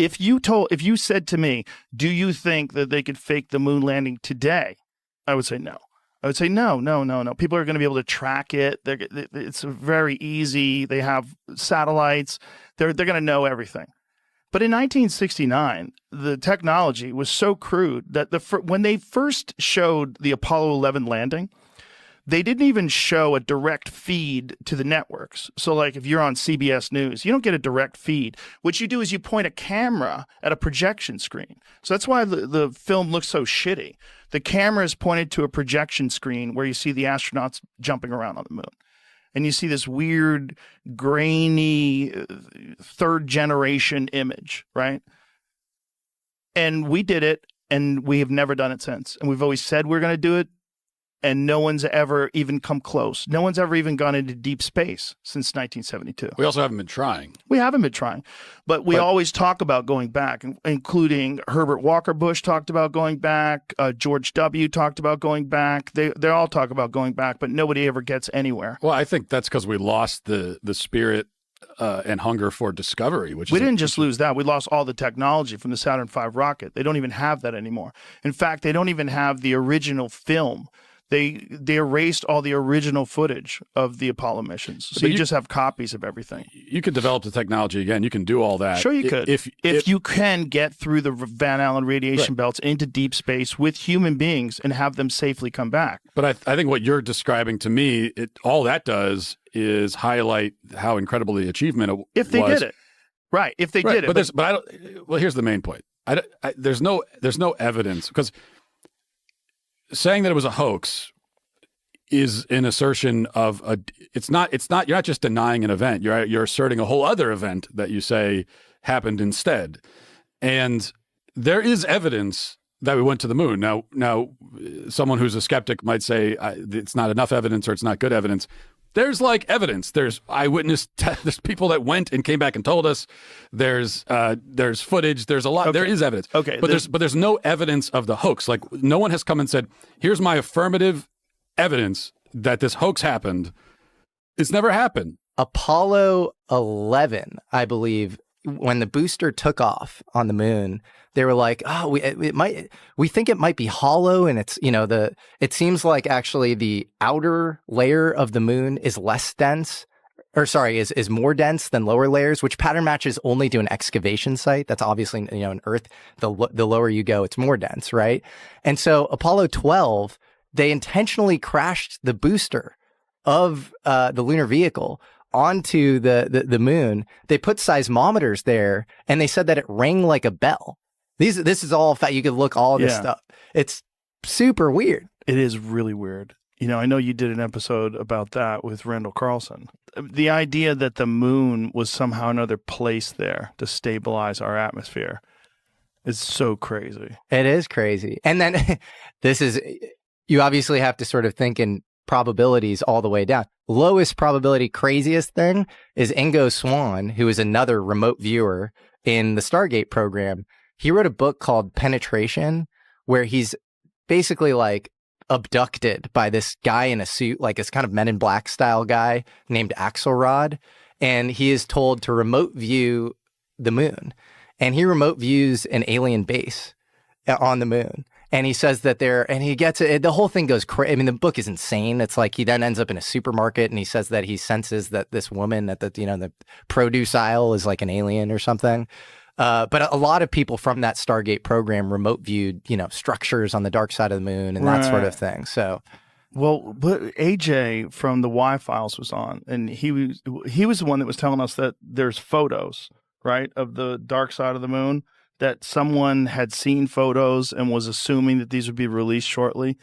If you said to me, do you think that they could fake the moon landing today? I would say no. I would say no. People are going to be able to track it. It's very easy. They have satellites. They're going to know everything. But in 1969, the technology was so crude that when they first showed the Apollo 11 landing, they didn't even show a direct feed to the networks. So like if you're on CBS News, you don't get a direct feed. What you do is you point a camera at a projection screen. So that's why the film looks so shitty. The camera is pointed to a projection screen where you see the astronauts jumping around on the moon. And you see this weird, grainy, third generation image, right? And we did it, and we have never done it since. And we've always said we're going to do it. And no one's ever even come close. No one's ever even gone into deep space since 1972. We also haven't been trying. We haven't been trying. But we always talk about going back, including Herbert Walker Bush talked about going back. George W. talked about going back. They all talk about going back, but nobody ever gets anywhere. Well, I think that's because we lost the spirit and hunger for discovery. We didn't just lose that. We lost all the technology from the Saturn V rocket. They don't even have that anymore. In fact, they don't even have the original film. They erased all the original footage of the Apollo missions. So you just have copies of everything. You could develop the technology again. You can do all that. Sure you could. If you can get through the Van Allen radiation belts into deep space with human beings and have them safely come back. But I think what you're describing to me, all that does is highlight how incredible the achievement was. If they did it. Right. If they did it. But I don't, well, here's the main point. There's no evidence, because saying that it was a hoax is an assertion of it's not you're not just denying an event, you're asserting a whole other event that you say happened instead. And there is evidence that we went to the moon. Now someone who's a skeptic might say it's not enough evidence or it's not good evidence. There's like evidence. There's eyewitness. There's people that went and came back and told us. There's footage. There's a lot. Okay. There is evidence. Okay, but there's no evidence of the hoax. Like no one has come and said, "Here's my affirmative evidence that this hoax happened." It's never happened. Apollo 11, I believe, when the booster took off on the moon, they were like, "Oh, we think it might be hollow," and it's it seems like actually the outer layer of the moon is less dense, or sorry, is more dense than lower layers, which pattern matches only to an excavation site. That's obviously in Earth. The lower you go, it's more dense, right? And so Apollo 12, they intentionally crashed the booster of the lunar vehicle onto the moon. They put seismometers there, and they said that it rang like a bell. This is all fact. You could look all of this stuff. It's super weird. It is really weird. I know you did an episode about that with Randall Carlson. The idea that the moon was somehow another place there to stabilize our atmosphere is so crazy. It is crazy. And then you obviously have to sort of think in probabilities all the way down. Lowest probability, craziest thing is Ingo Swann, who is another remote viewer in the Stargate program. He wrote a book called Penetration, where he's basically like abducted by this guy in a suit, like this kind of Men in Black style guy named Axelrod. And he is told to remote view the moon. And he remote views an alien base on the moon. And he says that he gets it. The whole thing goes crazy. I mean, the book is insane. It's like he then ends up in a supermarket and he says that he senses that this woman at the produce aisle is like an alien or something. But a lot of people from that Stargate program remote viewed, structures on the dark side of the moon and that sort of thing. So, well, but AJ from the Y Files was on, and he was the one that was telling us that there's photos, right, of the dark side of the moon, that someone had seen photos and was assuming that these would be released shortly,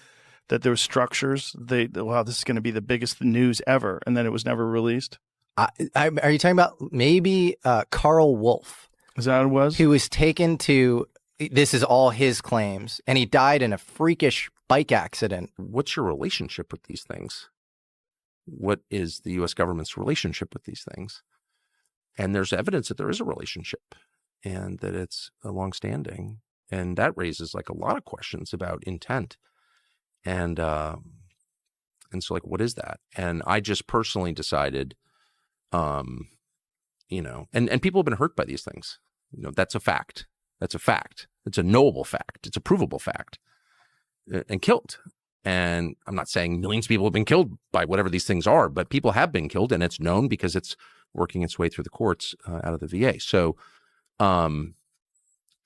that there were structures. Wow, this is going to be the biggest news ever, and then it was never released. Are you talking about maybe Carl Wolf? Is that what it was? Who was taken to, this is all his claims, and he died in a freakish bike accident. What's your relationship with these things? What is the U.S. government's relationship with these things? And there's evidence that there is a relationship and that it's a longstanding. And that raises like a lot of questions about intent. And so like, what is that? And I just personally decided, and people have been hurt by these things. That's a fact. That's a fact. It's a knowable fact. It's a provable fact. And killed. And I'm not saying millions of people have been killed by whatever these things are, but people have been killed, and it's known because it's working its way through the courts out of the VA. So, I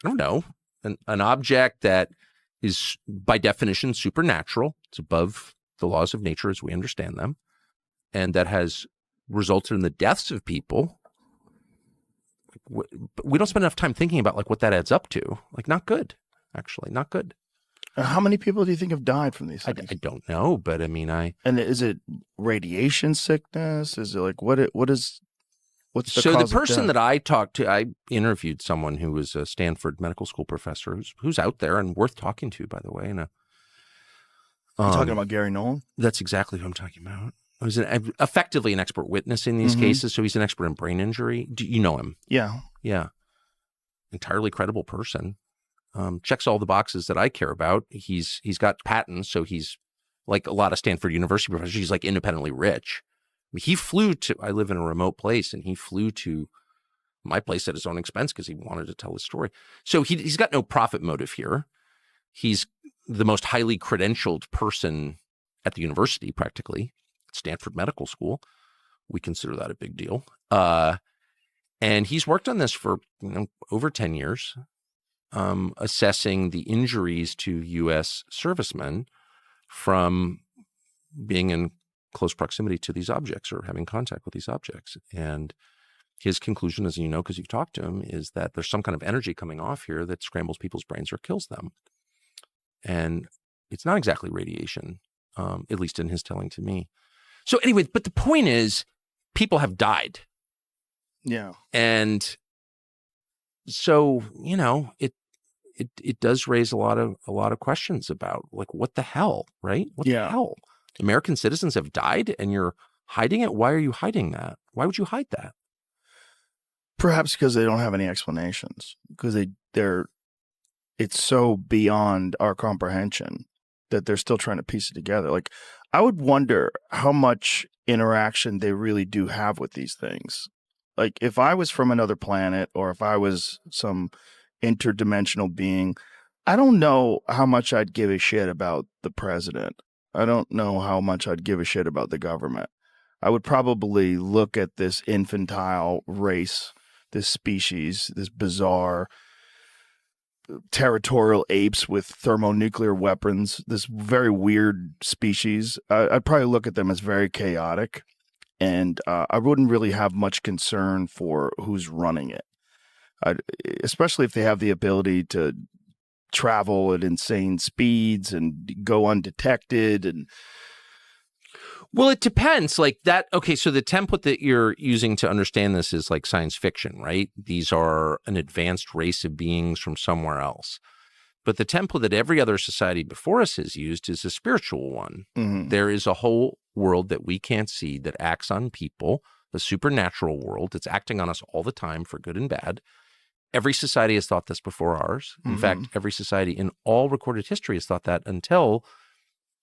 don't know, an object that is by definition supernatural, it's above the laws of nature as we understand them, and that has resulted in the deaths of people. We don't spend enough time thinking about like what that adds up to. Like, not good, actually, not good. How many people do you think have died from these I things? don't know, but I mean, And is it radiation sickness? Is it like what's the so cause the person of death? that I talked to, I interviewed someone who was a Stanford medical school professor who's out there and worth talking to, by the way. And You talking about Gary Nolan? that's exactly who I'm talking about. He was effectively an expert witness in these Mhm. cases, so he's an expert in brain injury. Do you know him? Yeah. Yeah, entirely credible person. Checks all the boxes that I care about. He's got patents, so he's like a lot of Stanford University professors. He's like independently rich. I mean, he flew to. I live in a remote place, and he flew to my place at his own expense because he wanted to tell his story. So he's got no profit motive here. He's the most highly credentialed person at the university, practically, Stanford Medical School. We consider that a big deal. And he's worked on this for over 10 years. Assessing the injuries to U.S. servicemen from being in close proximity to these objects or having contact with these objects. And his conclusion, as you know, because you've talked to him, is that there's some kind of energy coming off here that scrambles people's brains or kills them. And it's not exactly radiation, at least in his telling to me. So anyway, but the point is, people have died. Yeah. And so, it does raise a lot of questions about like what the hell, right? What the hell? American citizens have died and you're hiding it. Why are you hiding that? Why would you hide that? Perhaps because they don't have any explanations. Because it's so beyond our comprehension that they're still trying to piece it together. Like, I would wonder how much interaction they really do have with these things. Like, if I was from another planet or if I was some interdimensional being, I don't know how much I'd give a shit about the president. I don't know how much I'd give a shit about the government. I would probably look at this infantile race, this species, this bizarre territorial apes with thermonuclear weapons, this very weird species. I'd probably look at them as very chaotic, and I wouldn't really have much concern for who's running it. Especially if they have the ability to travel at insane speeds and go undetected. And well, it depends. Like that. Okay, so the template that you're using to understand this is like science fiction, right? These are an advanced race of beings from somewhere else. But the template that every other society before us has used is a spiritual one. Mhm. There is a whole world that we can't see that acts on people, the supernatural world that's acting on us all the time for good and bad. Every society has thought this before ours. In fact, every society in all recorded history has thought that until,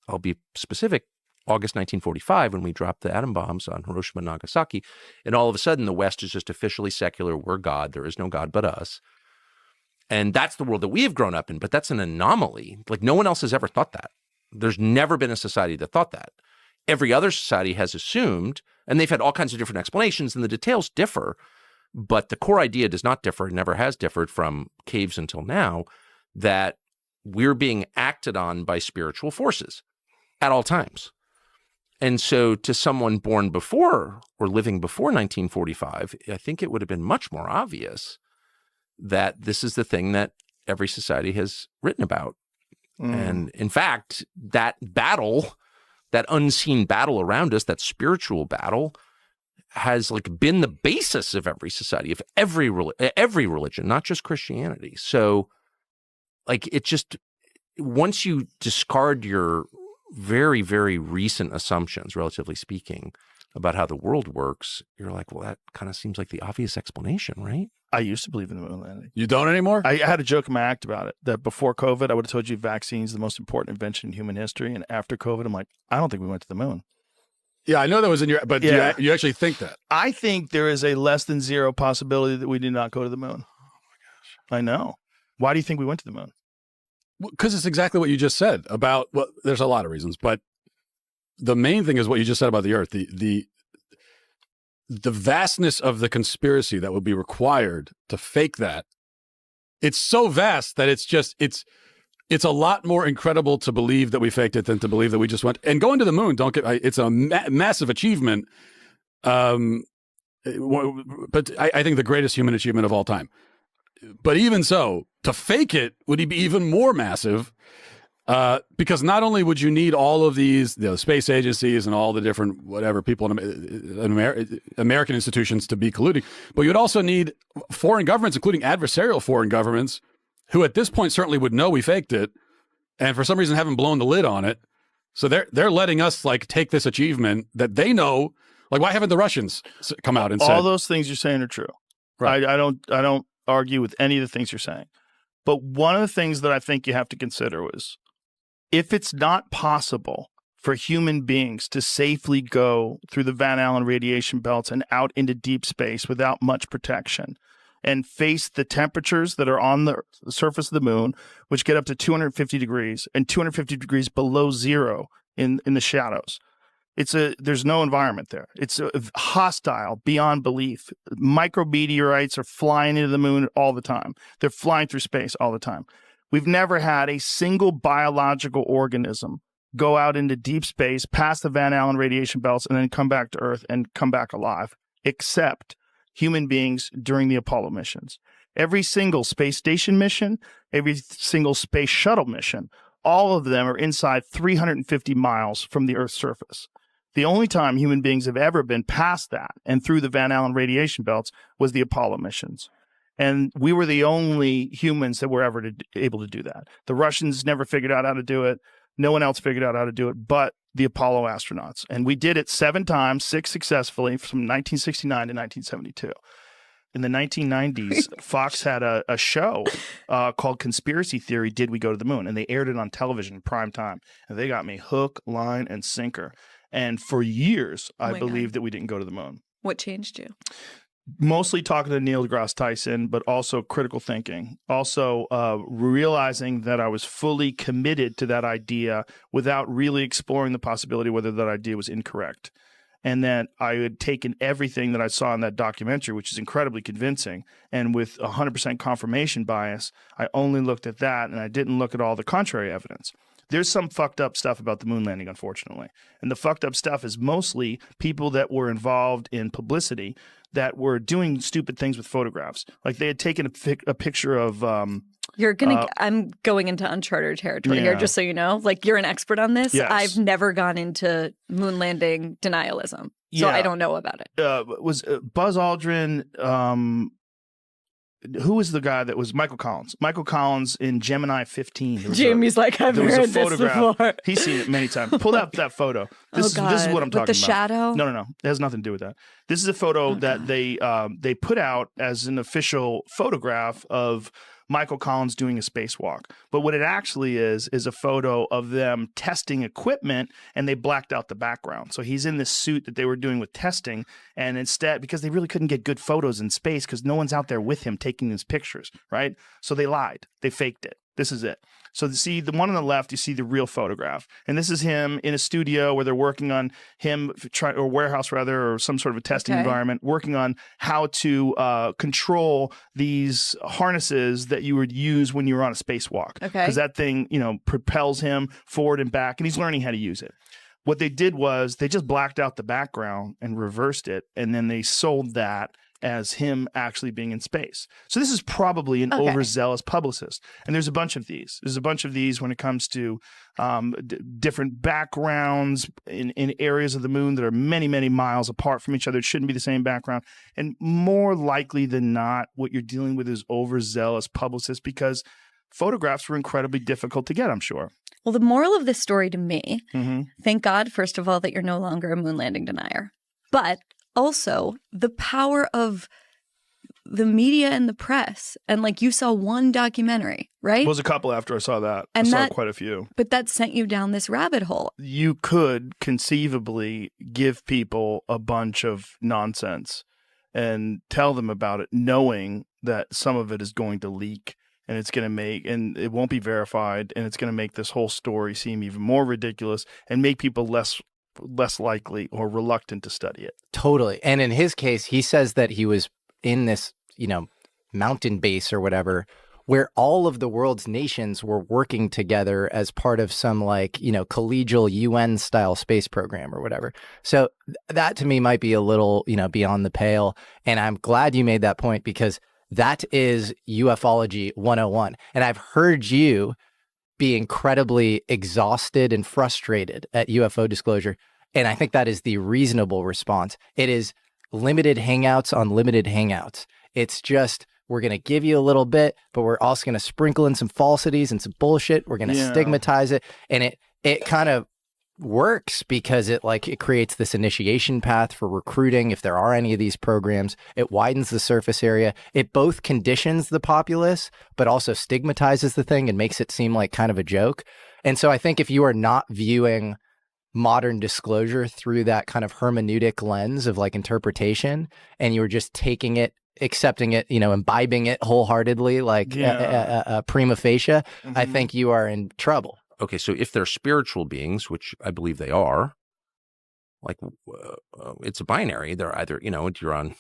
I'll be specific, August 1945, when we dropped the atom bombs on Hiroshima and Nagasaki. And all of a sudden, the West is just officially secular. We're God. There is no God but us. And that's the world that we have grown up in. But that's an anomaly. Like, no one else has ever thought that. There's never been a society that thought that. Every other society has assumed, and they've had all kinds of different explanations, and the details differ. But the core idea does not differ, and never has differed from caves until now, that we're being acted on by spiritual forces at all times. And so to someone born before or living before 1945, I think it would have been much more obvious that this is the thing that every society has written about. And in fact, that battle, that unseen battle around us, that spiritual battle, has like been the basis of every society, of every religion, not just Christianity. So like, it just, once you discard your very, very recent assumptions, relatively speaking, about how the world works, you're like, well, that kind of seems like the obvious explanation, right? I used to believe in the moon landing. You don't anymore? I had a joke in my act about it, that before COVID, I would have told you vaccines the most important invention in human history. And after COVID, I'm like, I don't think we went to the moon. Yeah, I know that was in your, but Yeah. you actually think that? I think there is a less than zero possibility that we did not go to the moon. I know. Why do you think we went to the moon? Because it's exactly what you just said about, well, there's a lot of reasons, but the main thing is what you just said about the Earth. The vastness of the conspiracy that would be required to fake that. It's so vast that it's a lot more incredible to believe that we faked it than to believe that we just went. And going to the moon, it's a massive achievement. But I think the greatest human achievement of all time. But even so, to fake it would be even more massive, because not only would you need all of these space agencies and all the different whatever people in American institutions to be colluding, but you'd also need foreign governments, including adversarial foreign governments, who at this point certainly would know we faked it, and for some reason haven't blown the lid on it. So they're letting us like take this achievement that they know. Like, why haven't the Russians come out and said all those things you're saying are true? Right. I don't argue with any of the things you're saying. But one of the things that I think you have to consider was, if it's not possible for human beings to safely go through the Van Allen radiation belts and out into deep space without much protection and face the temperatures that are on the surface of the moon, which get up to 250 degrees and 250 degrees below zero in the shadows. There's no environment there. It's hostile beyond belief. Micrometeorites are flying into the moon all the time. They're flying through space all the time. We've never had a single biological organism go out into deep space, past the Van Allen radiation belts, and then come back to Earth and come back alive, except human beings during the Apollo missions. Every single space station mission, every single space shuttle mission, all of them are inside 350 miles from the Earth's surface. The only time human beings have ever been past that and through the Van Allen radiation belts was the Apollo missions. And we were the only humans that were ever able to do that. The Russians never figured out how to do it. No one else figured out how to do it but the Apollo astronauts. And we did it 7 times, 6 successfully, from 1969 to 1972. In the 1990s, Fox had a show called Conspiracy Theory, Did We Go to the Moon? And they aired it on television in prime time. And they got me hook, line, and sinker. And for years, I believed that we didn't go to the moon. What changed you? Mostly talking to Neil deGrasse Tyson, but also critical thinking. Also realizing that I was fully committed to that idea without really exploring the possibility whether that idea was incorrect. And that I had taken everything that I saw in that documentary, which is incredibly convincing, and with 100% confirmation bias, I only looked at that and I didn't look at all the contrary evidence. There's some fucked up stuff about the moon landing, unfortunately. And the fucked up stuff is mostly people that were involved in publicity that were doing stupid things with photographs. Like they had taken a picture of... I'm going into uncharted territory here, just so you know. Like, you're an expert on this. Yes. I've never gone into moon landing denialism, so I don't know about it. Was Buzz Aldrin... who was the guy that was Michael Collins? Michael Collins in Gemini 15. Jamie's like, I've heard this before. He's seen it many times. Pull out that photo. This is what I'm talking about. With the shadow? No. It has nothing to do with that. This is a photo that they put out as an official photograph of Michael Collins doing a spacewalk. But what it actually is a photo of them testing equipment, and they blacked out the background. So he's in this suit that they were doing with testing, and instead, because they really couldn't get good photos in space because no one's out there with him taking these pictures, right? So they lied. They faked it. This is it. So you see the one on the left, you see the real photograph. And this is him in a studio where they're working on him, or warehouse rather, or some sort of a testing environment, working on how to control these harnesses that you would use when you were on a spacewalk. Because that thing, propels him forward and back, and he's learning how to use it. What they did was they just blacked out the background and reversed it, and then they sold that as him actually being in space. So this is probably an overzealous publicist. And there's a bunch of these. There's a bunch of these when it comes to different backgrounds in areas of the moon that are many, many miles apart from each other. It shouldn't be the same background. And more likely than not, what you're dealing with is overzealous publicists, because photographs were incredibly difficult to get, I'm sure. Well, the moral of this story to me, thank God, first of all, that you're no longer a moon landing denier. But also the power of the media and the press. And like, you saw one documentary, right? It was a couple after I saw that. I saw quite a few. But that sent you down this rabbit hole. You could conceivably give people a bunch of nonsense and tell them about it, knowing that some of it is going to leak and it's going to make, and it won't be verified, and it's going to make this whole story seem even more ridiculous and make people less likely or reluctant to study it. Totally. And in his case, he says that he was in this, mountain base or whatever, where all of the world's nations were working together as part of some collegial UN style space program or whatever. So that to me might be a little, beyond the pale. And I'm glad you made that point, because that is ufology 101. And I've heard you be incredibly exhausted and frustrated at UFO disclosure. And I think that is the reasonable response. It is limited hangouts on limited hangouts. It's just, we're going to give you a little bit, but we're also going to sprinkle in some falsities and some bullshit. We're going to stigmatize it. And it kind of works because it creates this initiation path for recruiting. If there are any of these programs, it widens the surface area. It both conditions the populace, but also stigmatizes the thing and makes it seem like kind of a joke. And so I think if you are not viewing modern disclosure through that kind of hermeneutic lens of interpretation, and you're just taking it, accepting it, imbibing it wholeheartedly, prima facie, I think you are in trouble. Okay, so if they're spiritual beings, which I believe they are, it's a binary. They're either, you're on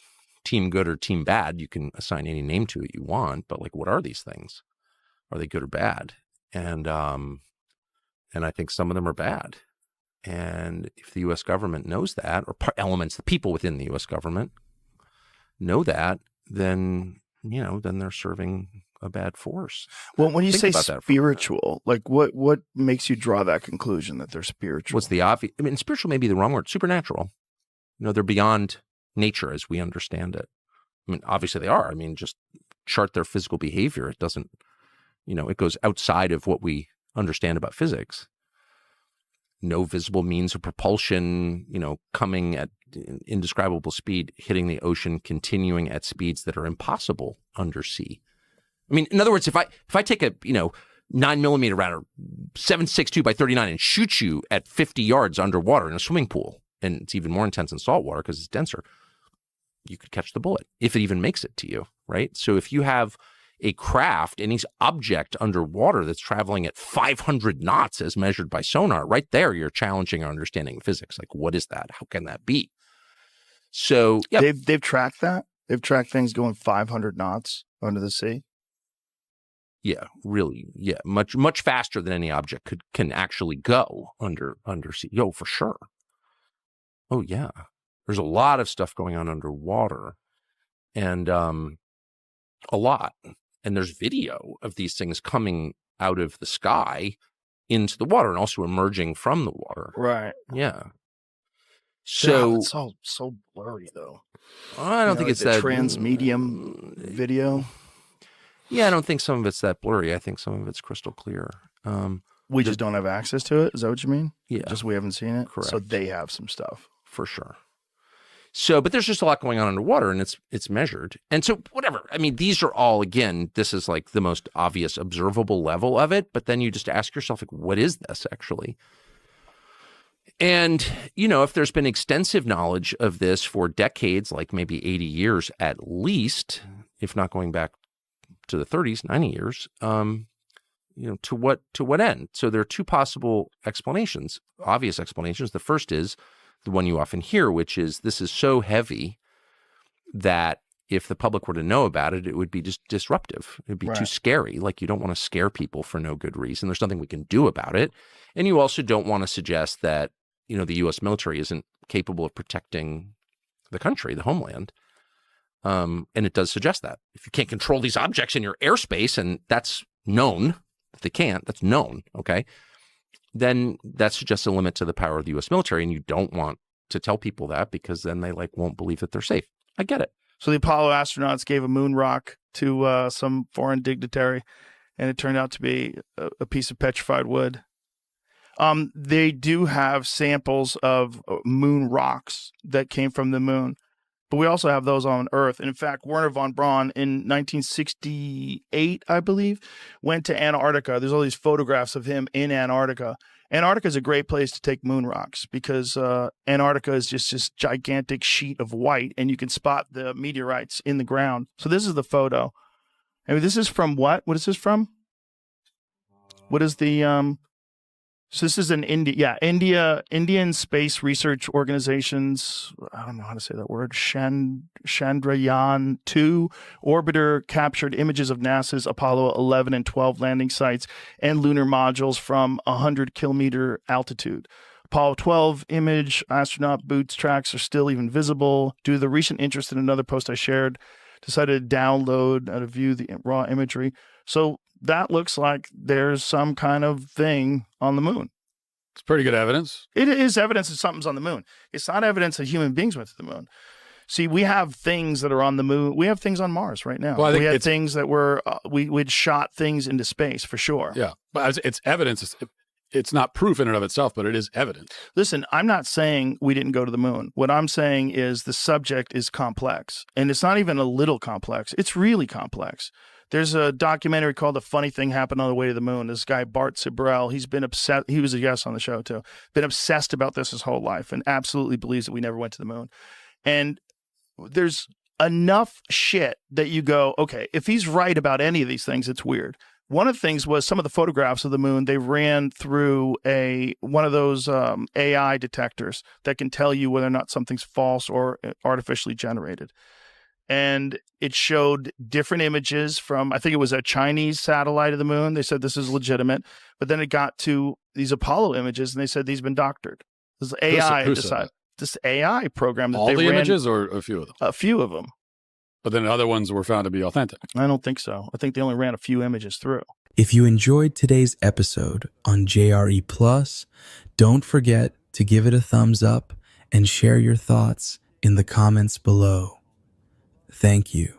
team good or team bad. You can assign any name to it you want, but what are these things? Are they good or bad? And I think some of them are bad. And if the U.S. government knows that, or the people within the U.S. government know that, then they're serving a bad force. Well, when you say spiritual, what makes you draw that conclusion that they're spiritual? What's the obvious? I mean, spiritual may be the wrong word. Supernatural. They're beyond nature as we understand it. I mean, obviously they are. I mean, just chart their physical behavior. It doesn't, it goes outside of what we understand about physics. No visible means of propulsion, coming at indescribable speed, hitting the ocean, continuing at speeds that are impossible undersea. I mean, in other words, if I take a 9mm round or 7.62 by 39 and shoot you at 50 yards underwater in a swimming pool, and it's even more intense in salt water because it's denser, you could catch the bullet if it even makes it to you, right? So if you have a craft, any object underwater that's traveling at 500 knots as measured by sonar, right there, you're challenging our understanding of physics. What is that? How can that be? So yeah, they've tracked that. They've tracked things going 500 knots under the sea. Yeah, really. Yeah, much faster than any object can actually go undersea. Yo, for sure. Oh yeah, there's a lot of stuff going on underwater, and a lot. And there's video of these things coming out of the sky into the water and also emerging from the water. Right. Yeah. So it's all so blurry, though. I don't think it's the that transmedium video. Yeah, I don't think some of it's that blurry. I think some of it's crystal clear. We just don't have access to it. Is that what you mean? Yeah. Just we haven't seen it. Correct. So they have some stuff. For sure. So, but there's just a lot going on underwater, and it's measured. And so whatever. I mean, these are all, again, this is the most obvious observable level of it. But then you just ask yourself, what is this actually? And, if there's been extensive knowledge of this for decades, maybe 80 years at least, if not going back to the 30s, 90 years, to what end? So there are two possible explanations, obvious explanations. The first is the one you often hear, which is this is so heavy that if the public were to know about it, it would be just disruptive. It'd be too scary. You don't want to scare people for no good reason. There's nothing we can do about it. And you also don't want to suggest that, the U.S. military isn't capable of protecting the country, the homeland. And it does suggest that. If you can't control these objects in your airspace, and that's known, if they can't, that's known, okay? Then that suggests a limit to the power of the U.S. military, and you don't want to tell people that because then they won't believe that they're safe. I get it. So the Apollo astronauts gave a moon rock to some foreign dignitary, and it turned out to be a piece of petrified wood. They do have samples of moon rocks that came from the moon, but we also have those on Earth. And in fact, Wernher von Braun in 1968, I believe, went to Antarctica. There's all these photographs of him in Antarctica, Antarctica is a great place to take moon rocks because Antarctica is just this gigantic sheet of white, and you can spot the meteorites in the ground. So this is the photo. I mean, this is from what? What is this from? What is the So this is an Indian Space Research Organization's, I don't know how to say that word, Chandrayaan-2 orbiter captured images of NASA's Apollo 11 and 12 landing sites and lunar modules from 100-kilometer altitude. Apollo 12 image, astronaut boots tracks are still even visible. Due to the recent interest in another post I shared, decided to download and to view the raw imagery. So that looks like there's some kind of thing on the moon. It's pretty good evidence. It is evidence that something's on the moon. It's not evidence that human beings went to the moon. See, we have things that are on the moon. We have things on Mars right now. Well, I think we had things that were, we'd shot things into space for sure. Yeah, but it's evidence. It's not proof in and of itself, but it is evidence. Listen, I'm not saying we didn't go to the moon. What I'm saying is the subject is complex. And it's not even a little complex. It's really complex. There's a documentary called The Funny Thing Happened on the Way to the Moon. This guy, Bart Sibrel, he's been obsessed. He was a guest on the show too. Been obsessed about this his whole life and absolutely believes that we never went to the moon. And there's enough shit that you go, okay, if he's right about any of these things, it's weird. One of the things was some of the photographs of the moon, they ran through one of those AI detectors that can tell you whether or not something's false or artificially generated. And it showed different images from, I think it was a Chinese satellite of the moon. They said this is legitimate. But then it got to these Apollo images, and they said these have been doctored. This is AI decided. This AI program that all they the ran, images or a few of them? A few of them. But then other ones were found to be authentic. I don't think so. I think they only ran a few images through. If you enjoyed today's episode on JRE Plus, don't forget to give it a thumbs up and share your thoughts in the comments below. Thank you.